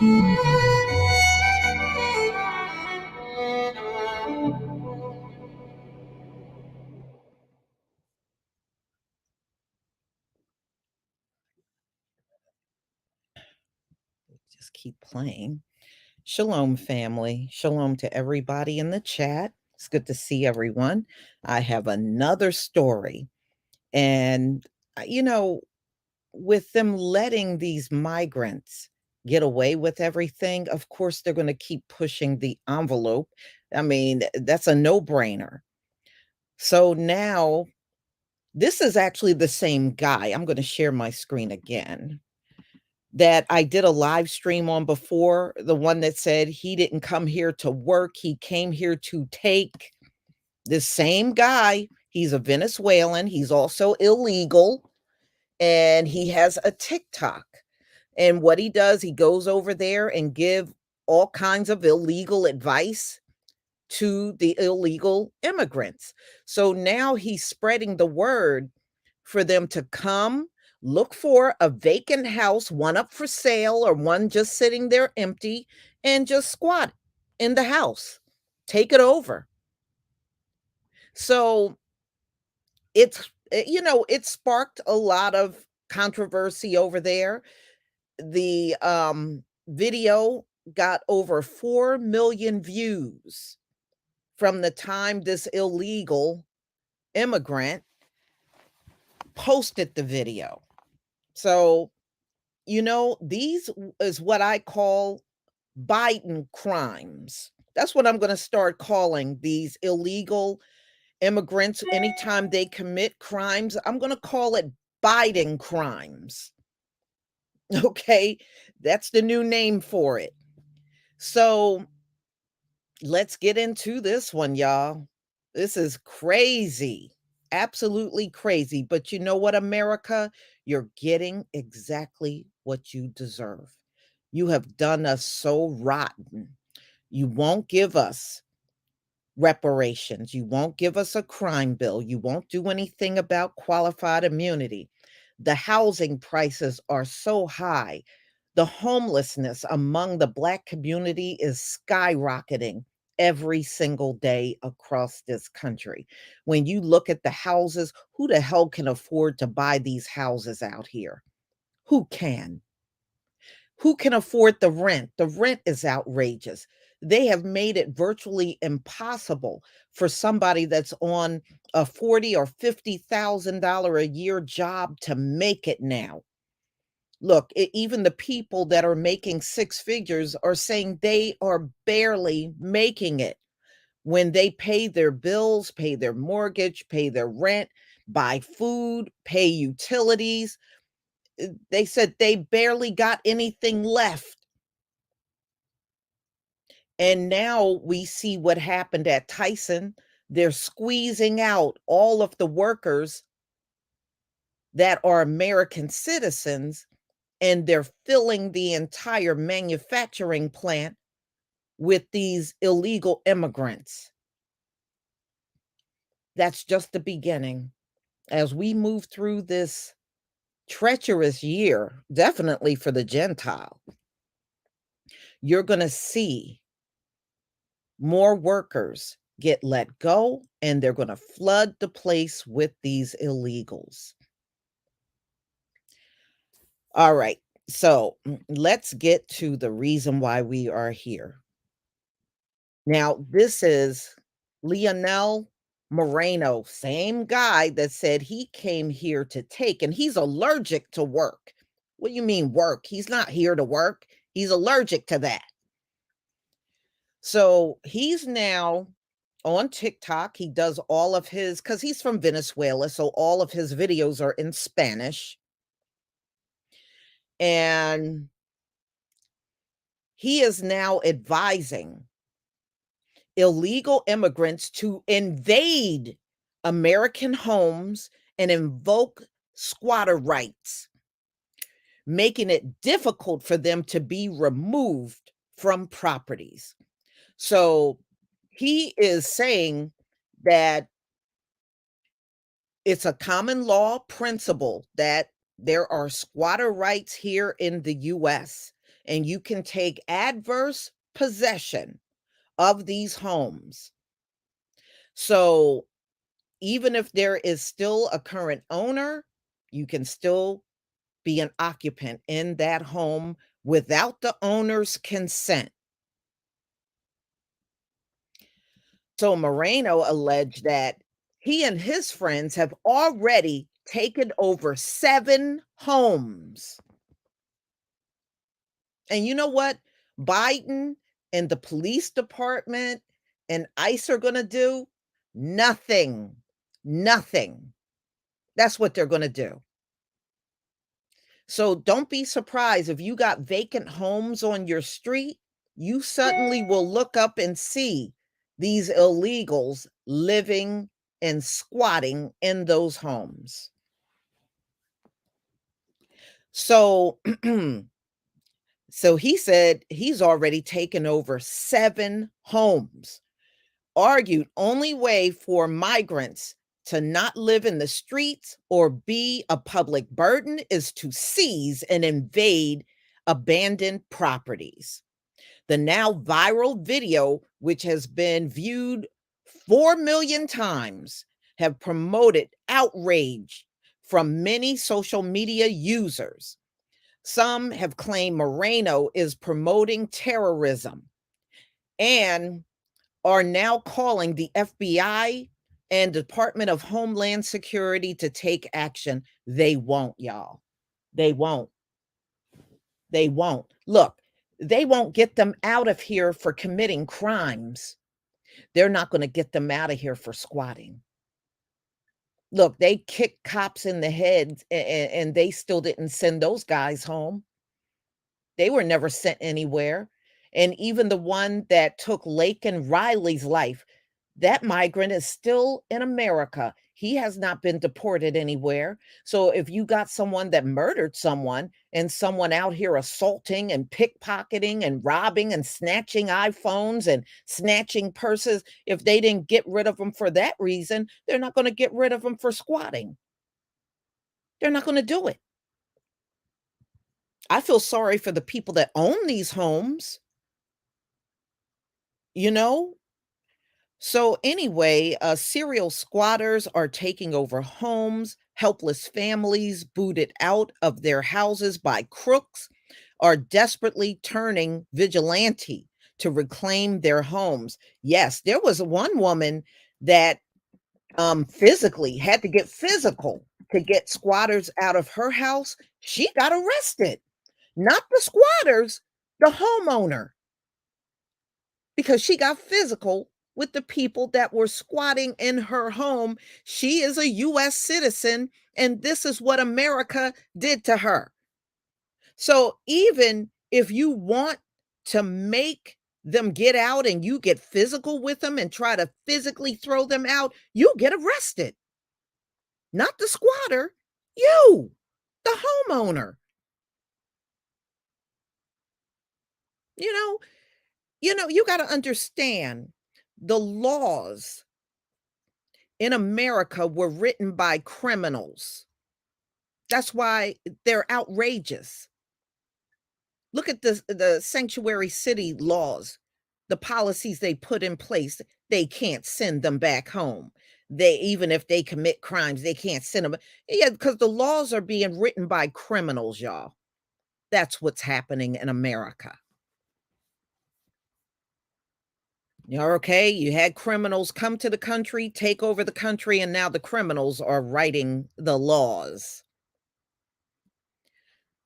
Just keep playing. Shalom, family. Shalom to everybody in the chat. It's good to see everyone. I have another story. And, you know, with them letting these migrants get away with everything, of course, they're going to keep pushing the envelope. I mean, that's a no brainer. So now, this is actually the same guy. I'm going to share my screen again that I did a live stream on before, the one that said he didn't come here to work, he came here to take. This same guy, he's a Venezuelan, he's also illegal, and he has a TikTok. And what he does, he goes over there and give all kinds of illegal advice to the illegal immigrants. So now he's spreading the word for them to come look for a vacant house, one up for sale or one just sitting there empty, and just squat in the house. Take it over. So it sparked a lot of controversy over there. The video got over 4 million views from the time this illegal immigrant posted the video. So, these is what I call Biden crimes. That's what I'm going to start calling these illegal immigrants. Anytime they commit crimes, I'm going to call it Biden crimes. Okay. That's the new name for it. So let's get into this one, y'all. This is crazy. Absolutely crazy. But you know what, America? You're getting exactly what you deserve. You have done us so rotten. You won't give us reparations. You won't give us a crime bill. You won't do anything about qualified immunity. The housing prices are so high. The homelessness among the Black community is skyrocketing every single day across this country. When you look at the houses, who the hell can afford to buy these houses out here? Who can? Who can afford the rent? The rent is outrageous. They have made it virtually impossible for somebody that's on a 40 or $50,000 a year job to make it now. Look, even the people that are making six figures are saying they are barely making it when they pay their bills, pay their mortgage, pay their rent, buy food, pay utilities. They said they barely got anything left. And now we see what happened at Tyson. They're squeezing out all of the workers that are American citizens, and they're filling the entire manufacturing plant with these illegal immigrants. That's just the beginning. As we move through this treacherous year, definitely for the Gentile, you're going to see more workers get let go, and they're going to flood the place with these illegals. All right. So let's get to the reason why we are here. Now, this is Leonel Moreno, same guy that said he came here to take, and he's allergic to work. What do you mean work? He's not here to work. He's allergic to that. So he's now on TikTok. He does all of his, because he's from Venezuela, so all of his videos are in Spanish. And he is now advising illegal immigrants to invade American homes and invoke squatter rights, making it difficult for them to be removed from properties. So he is saying that it's a common law principle that there are squatter rights here in the US. and you can take adverse possession of these homes. So even if there is still a current owner, you can still be an occupant in that home without the owner's consent. So Moreno alleged that he and his friends have already taken over 7 homes. And you know what Biden and the police department and ICE are gonna do? Nothing. Nothing. That's what they're gonna do. So don't be surprised if you got vacant homes on your street, you suddenly will look up and see these illegals living and squatting in those homes. So so he said he's already taken over 7 homes. Argued only way for migrants to not live in the streets or be a public burden is to seize and invade abandoned properties. The now viral video, which has been viewed 4 million times, have promoted outrage from many social media users. Some have claimed Moreno is promoting terrorism and are now calling the FBI and Department of Homeland Security to take action. They won't, y'all. They won't. They won't. Look, they won't get them out of here for committing crimes. They're not going to get them out of here for squatting. Look, they kicked cops in the head and they still didn't send those guys home. They were never sent anywhere. And even the one that took Lake and Riley's life, that migrant is still in America. He has not been deported anywhere. So if you got someone that murdered someone and someone out here assaulting and pickpocketing and robbing and snatching iPhones and snatching purses, if they didn't get rid of them for that reason, they're not going to get rid of them for squatting. They're not going to do it. I feel sorry for the people that own these homes, you know? So, anyway, serial squatters are taking over homes. Helpless families booted out of their houses by crooks are desperately turning vigilante to reclaim their homes. Yes, there was one woman that physically had to get physical to get squatters out of her house. She got arrested. Not the squatters, the homeowner, because she got physical with the people that were squatting in her home. She is a US citizen, and this is what America did to her. So even if you want to make them get out and you get physical with them and try to physically throw them out, you get arrested. Not the squatter, you, the homeowner. You know, you got to understand the laws in America were written by criminals. That's why they're outrageous. Look at the sanctuary city laws, the policies they put in place. They can't send them back home. They even if they commit crimes, they can't send them. Yeah, because the laws are being written by criminals, y'all. That's what's happening in America. You're okay. You had criminals come to the country, take over the country, and now the criminals are writing the laws.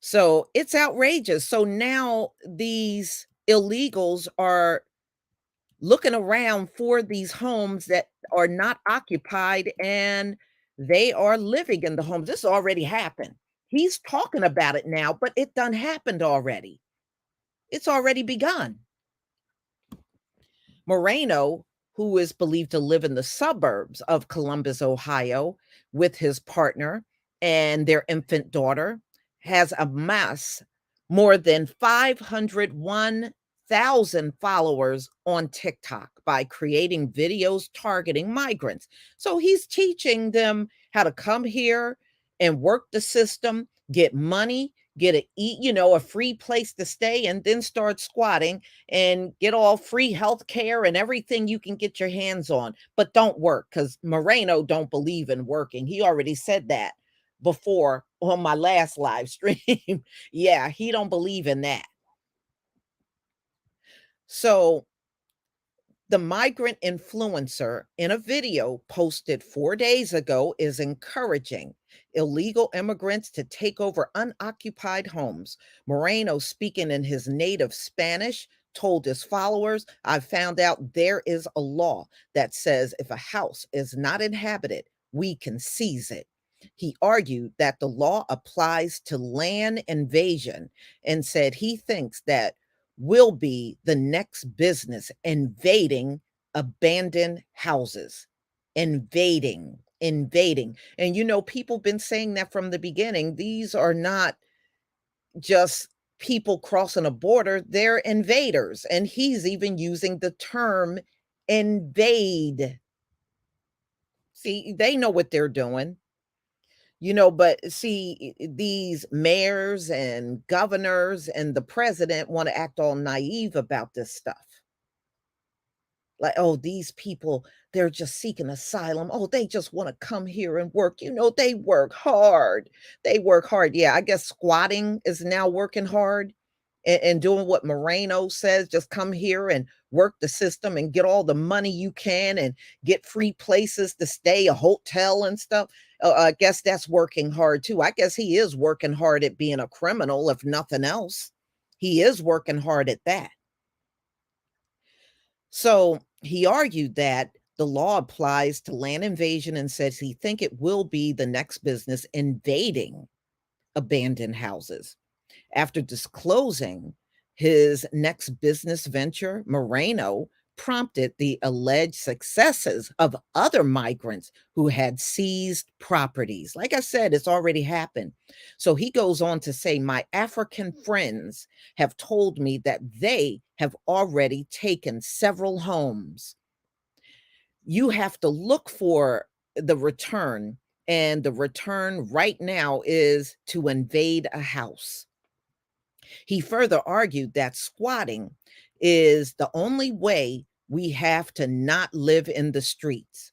So it's outrageous. So now these illegals are looking around for these homes that are not occupied and they are living in the homes. This already happened. He's talking about it now, but it done happened already. It's already begun. Moreno, who is believed to live in the suburbs of Columbus, Ohio, with his partner and their infant daughter, has amassed more than 501,000 followers on TikTok by creating videos targeting migrants. So he's teaching them how to come here and work the system, get money, get a a free place to stay and then start squatting and get all free health care and everything you can get your hands on, but don't work because Moreno don't believe in working. He already said that before on my last live stream. Yeah, he don't believe in that. So the migrant influencer in a video posted 4 days ago is encouraging illegal immigrants to take over unoccupied homes. Moreno, speaking in his native Spanish, told his followers, "I found out there is a law that says if a house is not inhabited, we can seize it." He argued that the law applies to land invasion and said he thinks that will be the next business invading abandoned houses. Invading. And people been saying that from the beginning. These are not just people crossing a border, they're invaders. And he's even using the term invade. See, they know what they're doing. But see, these mayors and governors and the president want to act all naive about this stuff. Like, oh, these people, they're just seeking asylum. Oh, they just want to come here and work. They work hard. They work hard. Yeah, I guess squatting is now working hard and doing what Moreno says. Just come here and work the system and get all the money you can and get free places to stay, a hotel and stuff. I guess that's working hard too. I guess he is working hard at being a criminal, if nothing else. He is working hard at that. So he argued that the law applies to land invasion and says he think it will be the next business invading abandoned houses. After disclosing his next business venture, Moreno prompted the alleged successes of other migrants who had seized properties. Like I said, it's already happened. So he goes on to say, "My African friends have told me that they have already taken several homes. You have to look for the return, and the return right now is to invade a house." He further argued that squatting is the only way we have to not live in the streets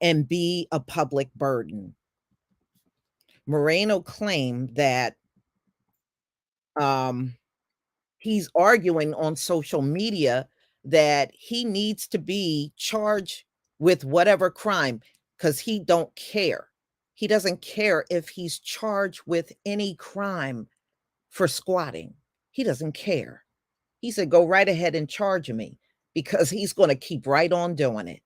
and be a public burden. Moreno claimed that um, he's arguing on social media that he needs to be charged with whatever crime because he don't care. He doesn't care if he's charged with any crime for squatting. He doesn't care. He said, "Go right ahead and charge me," because he's going to keep right on doing it.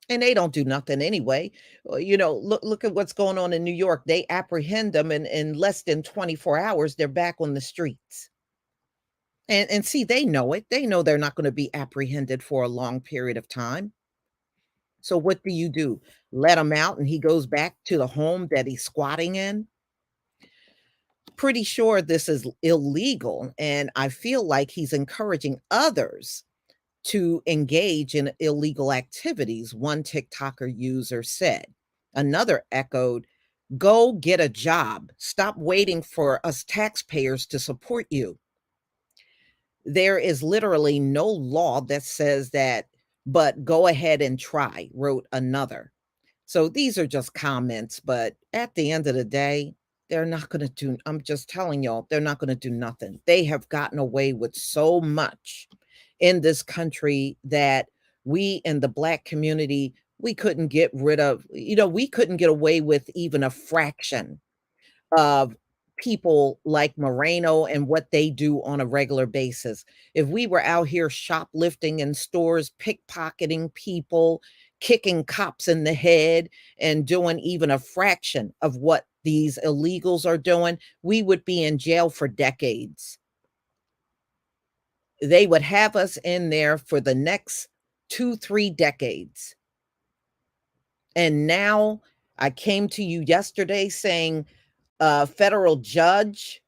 And they don't do nothing anyway. Look at what's going on in New York. They apprehend them in less than 24 hours. They're back on the streets. And see, they know it. They know they're not going to be apprehended for a long period of time. So what do you do? Let him out and he goes back to the home that he's squatting in? Pretty sure this is illegal. And I feel like he's encouraging others to engage in illegal activities, one TikToker user said. Another echoed, "Go get a job. Stop waiting for us taxpayers to support you." There is literally no law that says that, but go ahead and try, wrote another. So these are just comments, but at the end of the day, they're not going to do, I'm just telling y'all, they're not going to do nothing. They have gotten away with so much in this country that we in the Black community, we couldn't get rid of, we couldn't get away with even a fraction of people like Moreno and what they do on a regular basis. If we were out here shoplifting in stores, pickpocketing people, kicking cops in the head, and doing even a fraction of what these illegals are doing, we would be in jail for decades. They would have us in there for the next 2, 3 decades. And now I came to you yesterday saying a federal judge,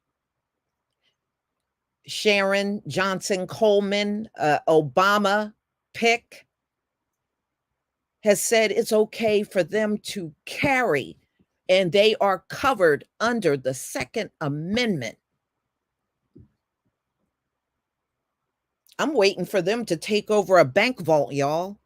Sharon Johnson Coleman, Obama pick, has said it's okay for them to carry and they are covered under the Second Amendment. I'm waiting for them to take over a bank vault, y'all.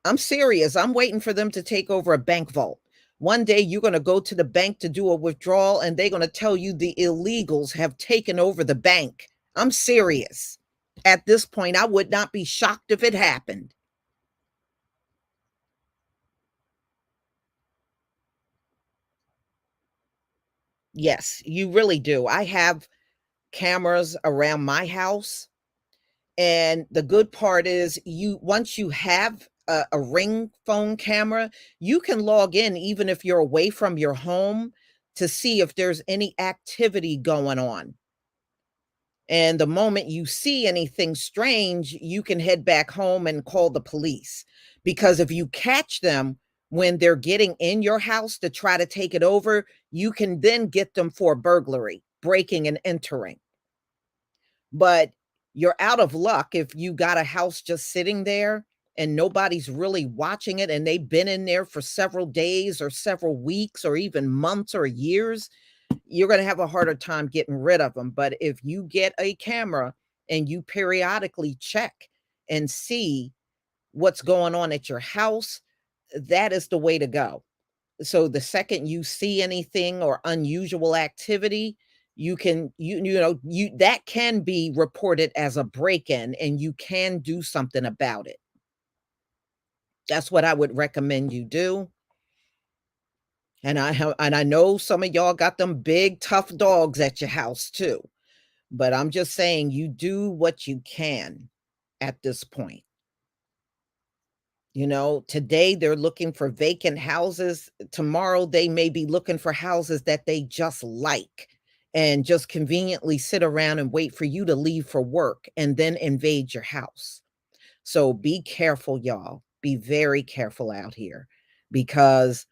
I'm serious. I'm waiting for them to take over a bank vault. One day you're going to go to the bank to do a withdrawal and they're going to tell you the illegals have taken over the bank. I'm serious. At this point, I would not be shocked if it happened. Yes, you really do. I have cameras around my house. And the good part is you once you have a ring phone camera, you can log in even if you're away from your home to see if there's any activity going on. And the moment you see anything strange, you can head back home and call the police. Because if you catch them when they're getting in your house to try to take it over, you can then get them for burglary, breaking and entering. But you're out of luck if you got a house just sitting there and nobody's really watching it and they've been in there for several days or several weeks or even months or years, you're going to have a harder time getting rid of them. But if you get a camera and you periodically check and see what's going on at your house, that is the way to go. So the second you see anything or unusual activity, you that can be reported as a break-in and you can do something about it. That's what I would recommend you do. And I know some of y'all got them big tough dogs at your house too. But I'm just saying you do what you can at this point. Today they're looking for vacant houses. Tomorrow they may be looking for houses that they just like and just conveniently sit around and wait for you to leave for work and then invade your house. So be careful, y'all. Be very careful out here because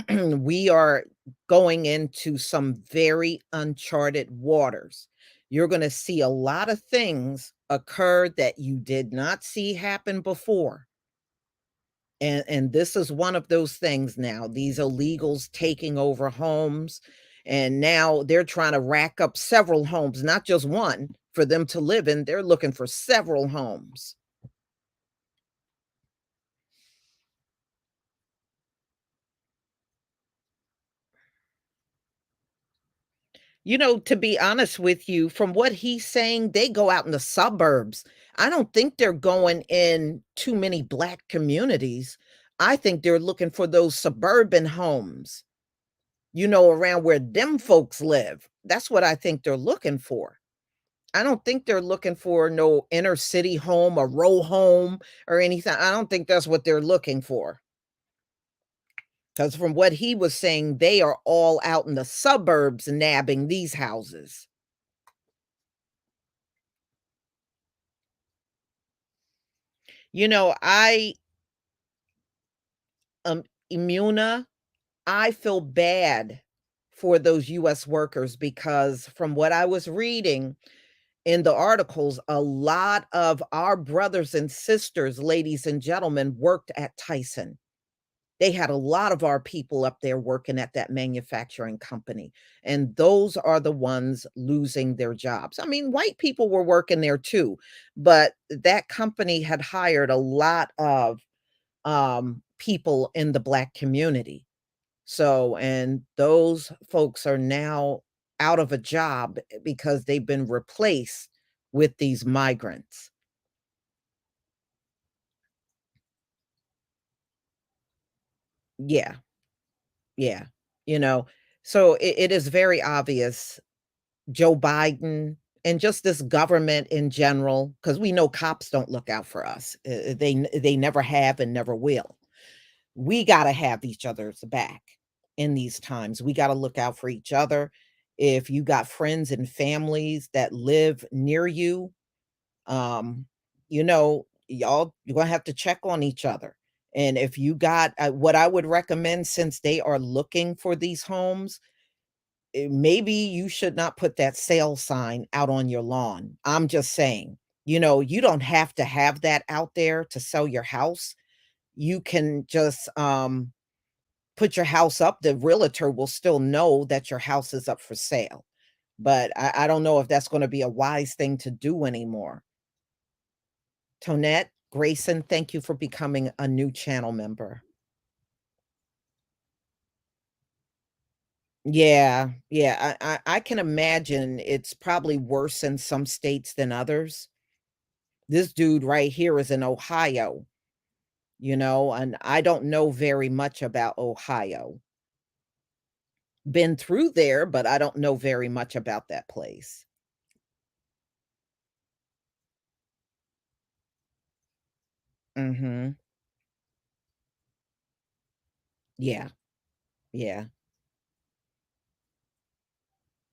we are going into some very uncharted waters. You're going to see a lot of things occur that you did not see happen before. And this is one of those things now, these illegals taking over homes, and now they're trying to rack up several homes, not just one for them to live in. They're looking for several homes. To be honest with you, from what he's saying, they go out in the suburbs. I don't think they're going in too many black communities. I think they're looking for those suburban homes, around where them folks live. That's what I think they're looking for. I don't think they're looking for no inner city home, a row home, or anything. I don't think that's what they're looking for. Because from what he was saying, they are all out in the suburbs nabbing these houses. I Immuna, I feel bad for those US workers because from what I was reading in the articles, a lot of our brothers and sisters, ladies and gentlemen, worked at Tyson. They had a lot of our people up there working at that manufacturing company, and those are the ones losing their jobs. I mean, white people were working there too, but that company had hired a lot of people in the black community. So, and those folks are now out of a job because they've been replaced with these migrants. Yeah, yeah. You know, so it is very obvious Joe Biden and just this government in general, because we know cops don't look out for us. They never have and never will. We got to have each other's back in these times. We got to look out for each other. If you got friends and families that live near you, um, y'all, you're going to have to check on each other. And if you got what I would recommend, since they are looking for these homes, maybe you should not put that sale sign out on your lawn. I'm just saying, you don't have to have that out there to sell your house. You can just put your house up, the realtor will still know that your house is up for sale. But I don't know if that's gonna be a wise thing to do anymore. Tonette, Grayson, thank you for becoming a new channel member. Yeah, yeah, I can imagine it's probably worse in some states than others. This dude right here is in Ohio, and I don't know very much about Ohio. Been through there, but I don't know very much about that place. Mhm. Yeah, yeah.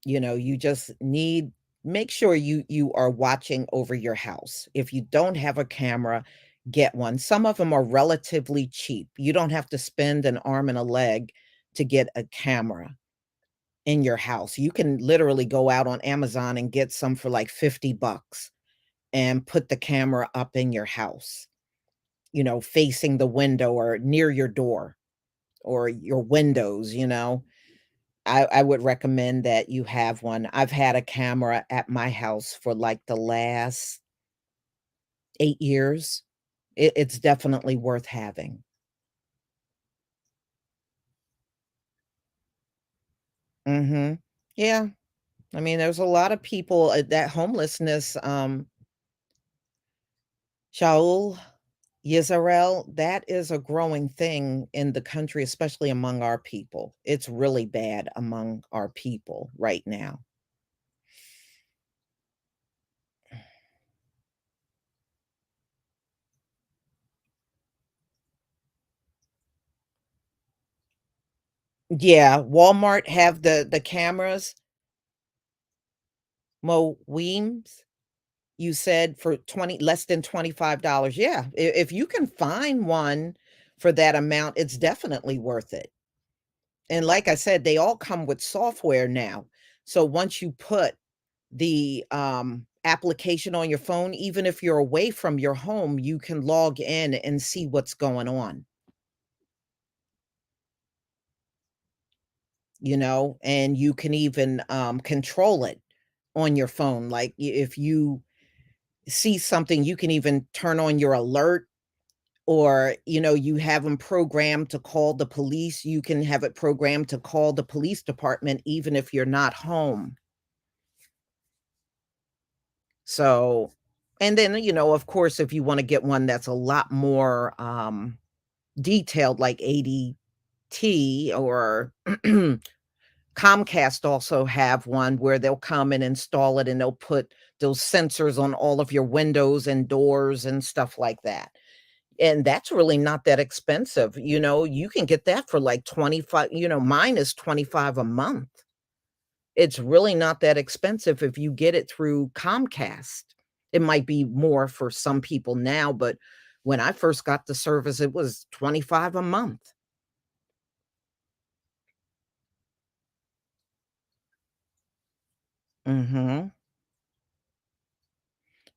You just need make sure you are watching over your house. If you don't have a camera, get one. Some of them are relatively cheap. You don't have to spend an arm and a leg to get a camera in your house. You can literally go out on Amazon and get some for like 50 bucks and put the camera up in your house, facing the window or near your door or your windows. I would recommend that you have one. I've had a camera at my house for, like, the last 8 years. It's definitely worth having. Mhm. Yeah. I mean, there's a lot of people, that homelessness, Shaul, Yisrael, that is a growing thing in the country, especially among our people. It's really bad among our people right now. Yeah, Walmart have the cameras, Mo Weems. You said for 20 less than $25. Yeah, if you can find one for that amount, it's definitely worth it. And like I said, they all come with software now. So once you put the, application on your phone, even if you're away from your home, you can log in and see what's going on, and you can even, control it on your phone. Like, if you see something, you can even turn on your alert. Or, you have them programmed to call the police, you can have it programmed to call the police department even if you're not home. So and then, of course, if you wanna get one that's a lot more, detailed like ADT or Comcast also have one where they'll come and install it, and they'll put those sensors on all of your windows and doors and stuff like that. And that's really not that expensive, you can get that for like 25, mine is 25 a month. It's really not that expensive if you get it through Comcast. It might be more for some people now, but when I first got the service, it was 25 a month. Mhm.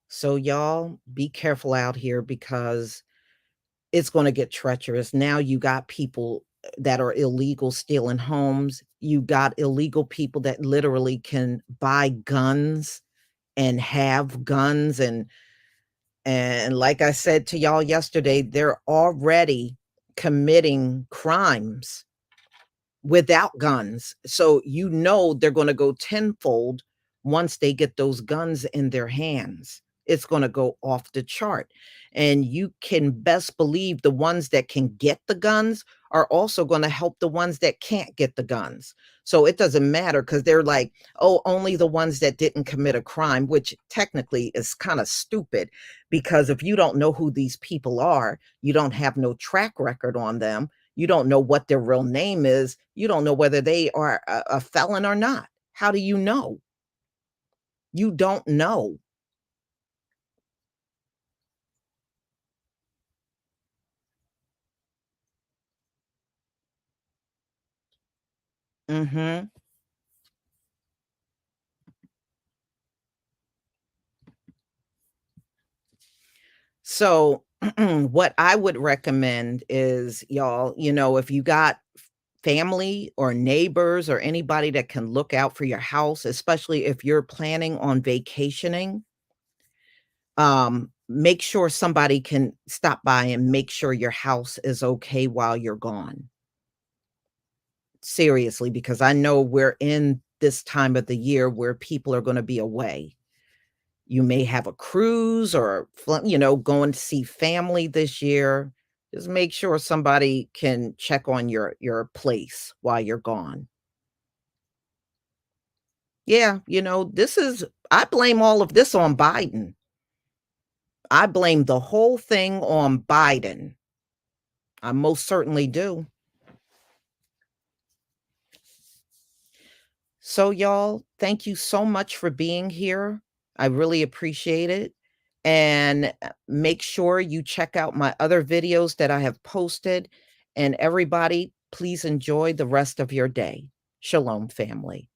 So y'all be careful out here because it's gonna get treacherous. Now you got people that are illegal stealing homes. You got illegal people that literally can buy guns and have guns, and like I said to y'all yesterday, they're already committing crimes without guns. So they're gonna go tenfold once they get those guns in their hands. It's gonna go off the chart. And you can best believe the ones that can get the guns are also gonna help the ones that can't get the guns. So it doesn't matter because 'cause they're like, "Oh, only the ones that didn't commit a crime," which technically is kinda stupid because if you don't know who these people are, you don't have no track record on them, you don't know what their real name is. You don't know whether they are a felon or not. How do you know? You don't know. Mhm. So, what I would recommend is, y'all, if you got family or neighbors or anybody that can look out for your house, especially if you're planning on vacationing, make sure somebody can stop by and make sure your house is okay while you're gone. Seriously, because I know we're in this time of the year where people are gonna be away. You may have a cruise or going to see family this year. Just make sure somebody can check on your place while you're gone. Yeah, this is I blame all of this on Biden. I blame the whole thing on Biden. I most certainly do. So, y'all, thank you so much for being here. I really appreciate it. And make sure you check out my other videos that I have posted. And everybody, please enjoy the rest of your day. Shalom, family.